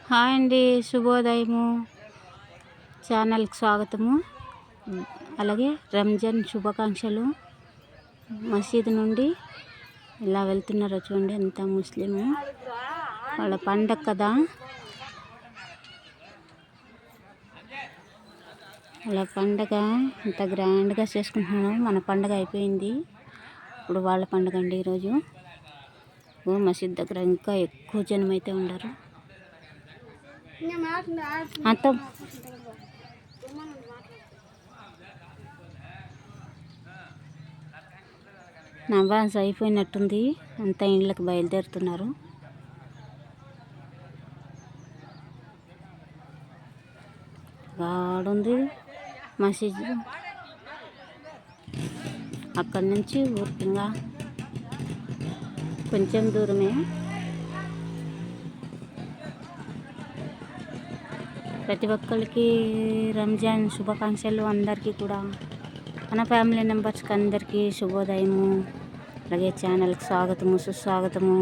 Hi అండి, శుభోదయము. ఛానల్కి స్వాగతము. అలాగే రంజాన్ శుభాకాంక్షలు. మసీదు నుండి ఇలా వెళ్తున్నారో చూడండి, అంత ముస్లిము వాళ్ళ పండగ కదా. వాళ్ళ పండగ ఇంత గ్రాండ్గా చేసుకుంటున్నాను. మన పండగ అయిపోయింది, ఇప్పుడు వాళ్ళ పండగ అండి ఈరోజు. మసీద్ దగ్గర ఇంకా ఎక్కువ జనం అయితే ఉన్నారు. అంత నమాజ్ అయిపోయినట్టుంది, అంతా ఇండ్లకు బయలుదేరుతున్నారు. గాడుంది మసీద్, అక్కడి నుంచి ఊరికింగా కొంచెం దూరమే. ప్రతి ఒక్కరికి రంజాన్ శుభాకాంక్షలు. అందరికీ కూడా, మన ఫ్యామిలీ మెంబర్స్కి అందరికీ శుభోదయము. అలాగే ఛానల్కి స్వాగతము, సుస్వాగతము.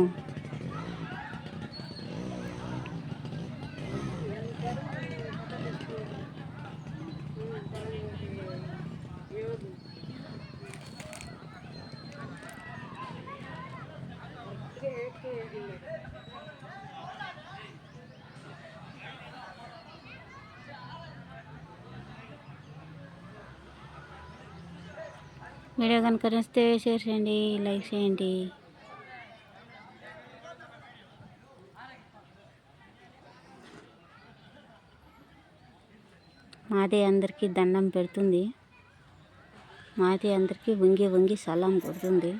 వీడియో కనుక నచ్చితే షేర్ చేయండి, లైక్ చేయండి. మాదే అందరికీ దండం పెడుతుంది, మాదే అందరికీ వంగి వంగి సలాం కొడుతుంది.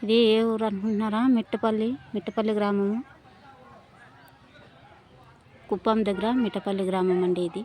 ఇది ఏ ఊరు అనుకుంటున్నారా? మిట్టపల్లి గ్రామము, కుప్పం దగ్గర మిట్టపల్లి గ్రామం అండి ఇది.